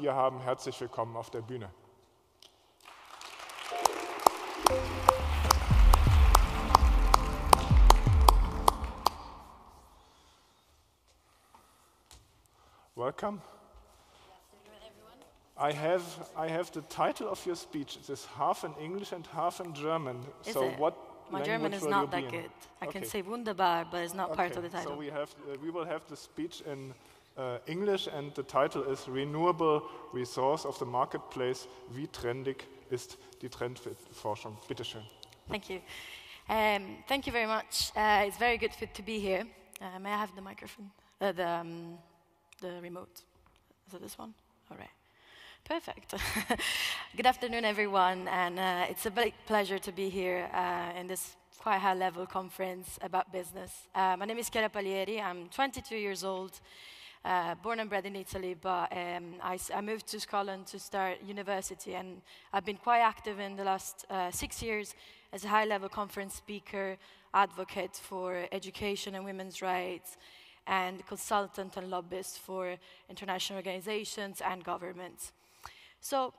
hier haben. Herzlich willkommen auf der Bühne. Welcome. I have the title of your speech. It is half in English and half in German. Is so it? what My language German is will not you be that in? good. I Okay. can say wunderbar, but it's not part of the title. So we will have the speech in English, and the title is Renewable Resource of the Marketplace. Wie trendig ist die Trendforschung? Bitte schön. Thank you. Thank you very much. It's very good to be here. May I have the microphone? The remote. Is it this one? All right. Perfect. Good afternoon, everyone, and it's a big pleasure to be here in this quite high-level conference about business. My name is Chiara Palieri. I'm 22 years old, born and bred in Italy, but I moved to Scotland to start university, and I've been quite active in the last 6 years as a high-level conference speaker, advocate for education and women's rights, and consultant and lobbyist for international organizations and governments. So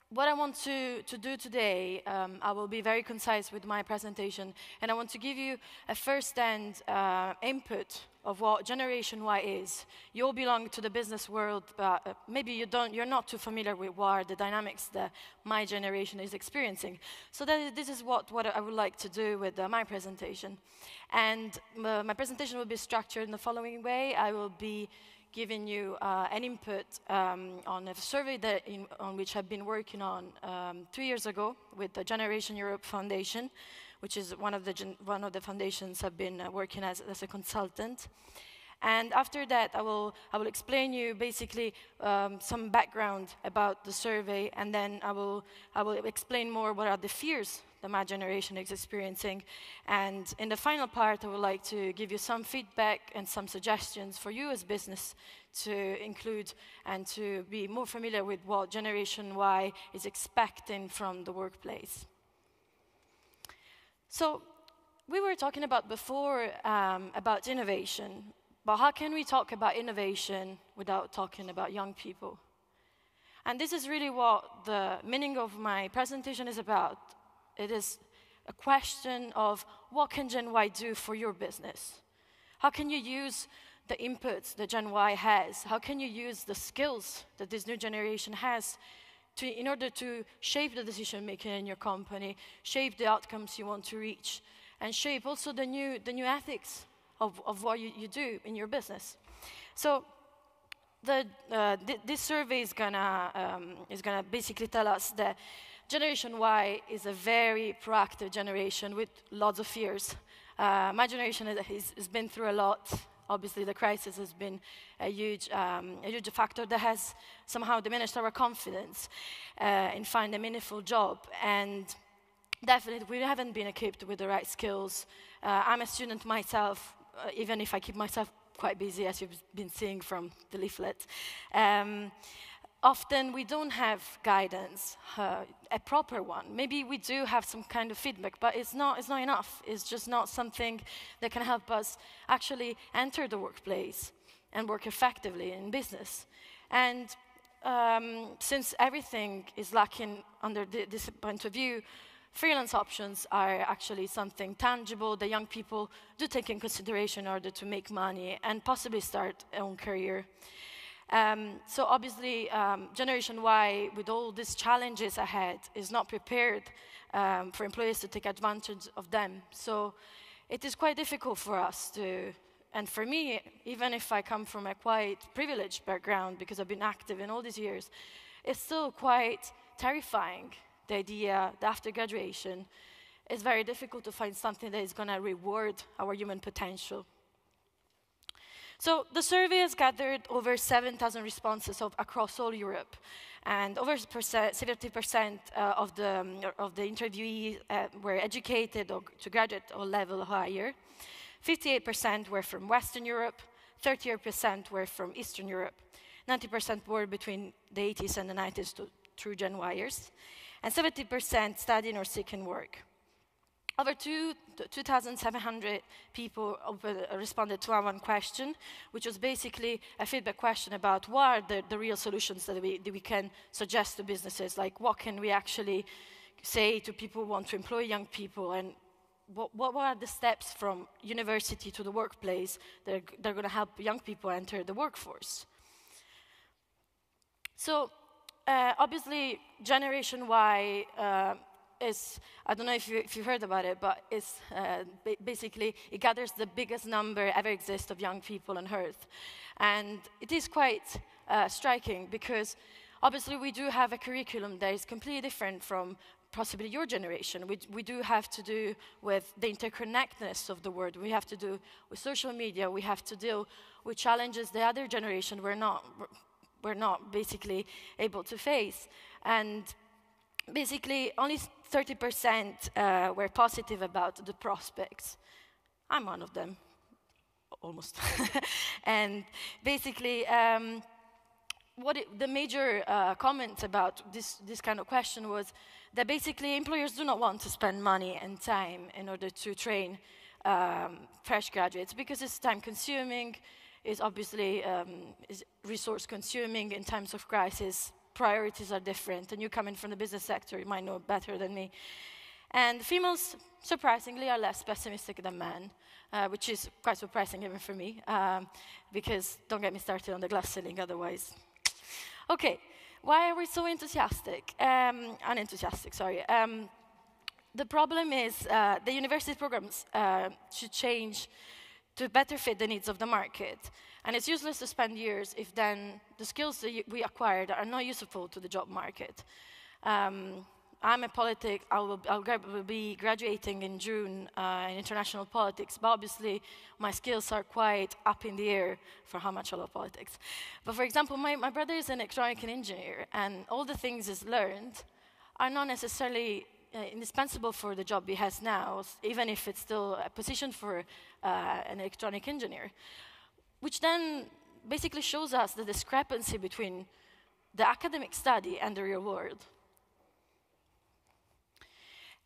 what I want to do today, I will be very concise with my presentation, and I want to give you a first-hand input of what Generation Y is. You all belong to the business world, but maybe you're not too familiar with what are the dynamics that my generation is experiencing. So this is what I would like to do with my presentation. And my presentation will be structured in the following way. I will be giving you an input on a survey on which I've been working on 3 years ago with the Generation Europe Foundation, which is one of the foundations I've been working as a consultant. And after that, I will explain you basically some background about the survey, and then I will explain more what are the fears that my generation is experiencing. And in the final part, I would like to give you some feedback and some suggestions for you as business to include and to be more familiar with what Generation Y is expecting from the workplace. So we were talking about before about innovation, but how can we talk about innovation without talking about young people? And this is really what the meaning of my presentation is about. It is a question of what can Gen Y do for your business? How can you use the inputs that Gen Y has? How can you use the skills that this new generation has in order to shape the decision making in your company, shape the outcomes you want to reach, and shape also the new ethics of what you do in your business? So this survey is gonna basically tell us that Generation Y is a very proactive generation with lots of fears. My generation has been through a lot. Obviously, the crisis has been a huge factor that has somehow diminished our confidence in finding a meaningful job. And definitely, we haven't been equipped with the right skills. I'm a student myself, even if I keep myself quite busy, as you've been seeing from the leaflet. Often we don't have guidance, a proper one. Maybe we do have some kind of feedback, but it's not enough. It's just not something that can help us actually enter the workplace and work effectively in business. And since everything is lacking under this point of view, freelance options are actually something tangible that young people do take in consideration in order to make money and possibly start their own career. So obviously, Generation Y, with all these challenges ahead, is not prepared for employers to take advantage of them. So it is quite difficult for us to, and for me, even if I come from a quite privileged background, because I've been active in all these years, it's still quite terrifying, the idea that after graduation, it's very difficult to find something that is going to reward our human potential. So the survey has gathered over 7,000 responses across all Europe, and over 70% of the interviewees were educated or to graduate or level higher. 58% were from Western Europe, 38% were from Eastern Europe, 90% were between the 80s and the 90s true Gen Yers, and 70% studying or seeking work. Over 2,700 people responded to our one question, which was basically a feedback question about what are the real solutions that we can suggest to businesses, like what can we actually say to people who want to employ young people, and what are the steps from university to the workplace that are going to help young people enter the workforce. So obviously Generation Y is, I don't know if you heard about it, but it's basically, it gathers the biggest number ever exist of young people on Earth. And it is quite striking because obviously we do have a curriculum that is completely different from possibly your generation. We do have to do with the interconnectedness of the world. We have to do with social media. We have to deal with challenges the other generation were not basically able to face. And basically, only 30% were positive about the prospects. I'm one of them, almost. And basically, the major comment about this kind of question was that basically employers do not want to spend money and time in order to train fresh graduates because it's time-consuming, is obviously is resource-consuming in times of crisis. Priorities are different, and you come in from the business sector, you might know better than me. And females, surprisingly, are less pessimistic than men, which is quite surprising even for me, because don't get me started on the glass ceiling otherwise. Okay, why are we so unenthusiastic, sorry. The problem is the university programs should change to better fit the needs of the market. And it's useless to spend years if then the skills that we acquired are not useful to the job market. I'm a politic, I'll be graduating in June in international politics, but obviously my skills are quite up in the air for how much I love politics. But for example, my brother is an electronic engineer, and all the things he's learned are not necessarily indispensable for the job he has now, even if it's still a position for an electronic engineer, which then basically shows us the discrepancy between the academic study and the real world.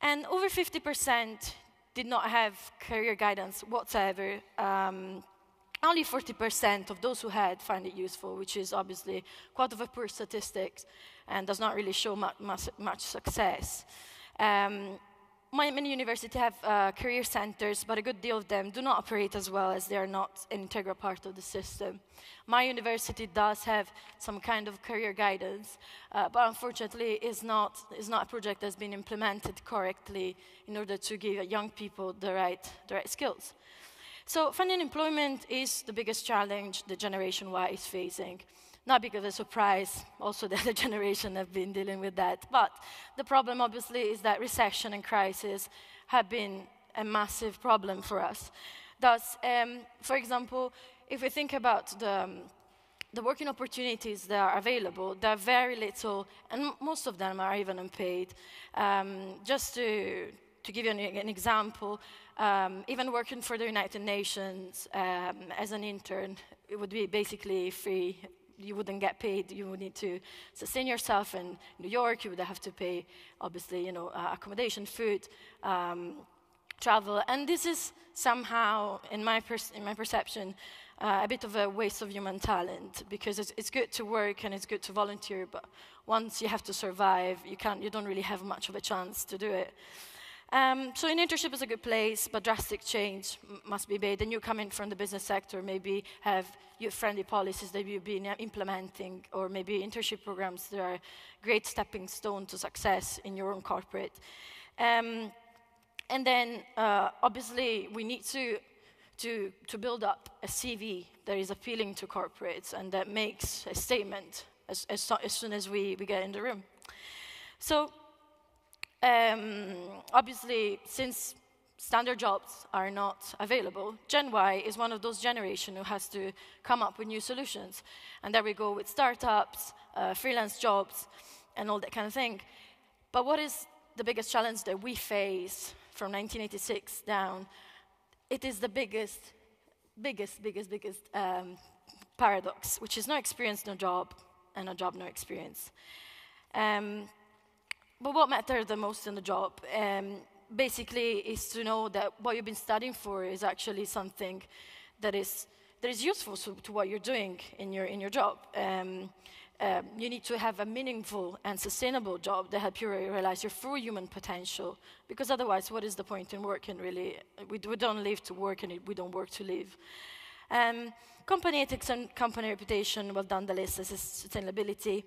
And over 50% did not have career guidance whatsoever. Only 40% of those who had find it useful, which is obviously quite of a poor statistics and does not really show much success. Many universities have career centers, but a good deal of them do not operate as well as they are not an integral part of the system. My university does have some kind of career guidance, but unfortunately is not a project that's been implemented correctly in order to give young people the right skills. So finding employment is the biggest challenge the Generation Y is facing. Not because of a surprise, also the other generation have been dealing with that. But the problem, obviously, is that recession and crisis have been a massive problem for us. Thus, for example, if we think about the working opportunities that are available, there are very little, and most of them are even unpaid. Just to give you an example, even working for the United Nations as an intern, it would be basically free. You wouldn't get paid. You would need to sustain yourself in New York. You would have to pay, obviously, accommodation, food, travel. And this is somehow, in my perception, a bit of a waste of human talent, because it's good to work and it's good to volunteer, but once you have to survive, you don't really have much of a chance to do it. So an internship is a good place, but drastic change must be made. And you come in from the business sector, maybe have youth-friendly policies that you've been implementing, or maybe internship programs that are great stepping stone to success in your own corporate. And then, obviously, we need to build up a CV that is appealing to corporates and that makes a statement as soon as we get in the room. So, obviously, since standard jobs are not available, Gen Y is one of those generations who has to come up with new solutions. And there we go with startups, freelance jobs, and all that kind of thing. But what is the biggest challenge that we face from 1986 down? It is the biggest paradox, which is no experience, no job, and no job, no experience. But what matters the most in the job? basically is to know that what you've been studying for is actually something that is useful to what you're doing in your job. You need to have a meaningful and sustainable job that help you realize your full human potential, because otherwise, what is the point in working, really? We don't live to work, and we don't work to live. Company ethics and company reputation, well done, the list is sustainability.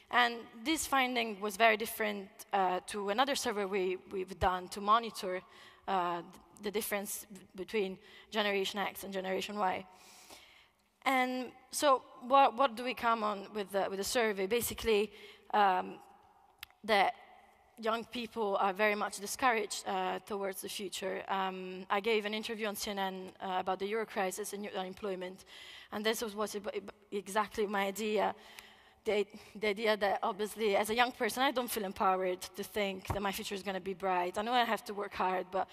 And this finding was very different to another survey we've done to monitor the difference between Generation X and Generation Y. And so what do we come on with the survey? Basically, that young people are very much discouraged towards the future. I gave an interview on CNN about the Euro crisis and youth unemployment, and this was exactly my idea. The idea that obviously, as a young person, I don't feel empowered to think that my future is going to be bright. I know I have to work hard, but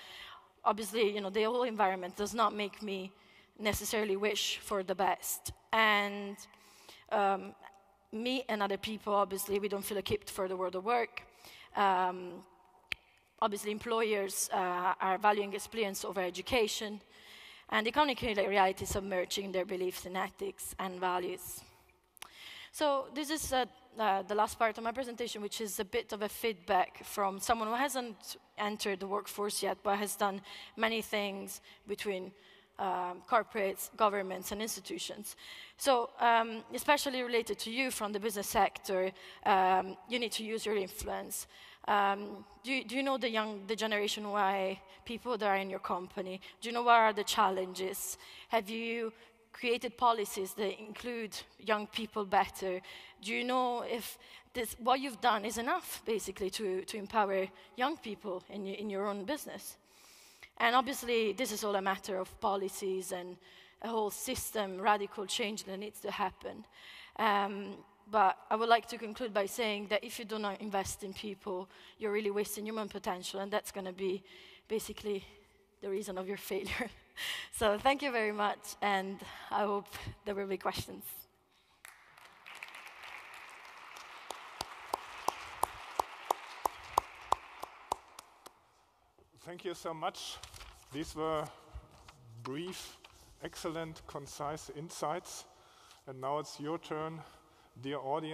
obviously, the whole environment does not make me necessarily wish for the best. And me and other people, obviously, we don't feel equipped for the world of work. Obviously, employers are valuing experience over education, and economic reality is submerging their beliefs in ethics and values. So this is the last part of my presentation, which is a bit of a feedback from someone who hasn't entered the workforce yet, but has done many things between corporates, governments, and institutions. So, especially related to you from the business sector, you need to use your influence. Do you know the Generation Y people that are in your company? Do you know what are the challenges? Have you created policies that include young people better? Do you know if what you've done is enough, basically, to empower young people in your own business? And obviously, this is all a matter of policies and a whole system, radical change that needs to happen. But I would like to conclude by saying that if you do not invest in people, you're really wasting human potential, and that's going to be basically the reason of your failure. So thank you very much, and I hope there will be questions. Thank you so much. These were brief, excellent, concise insights. And now it's your turn, dear audience.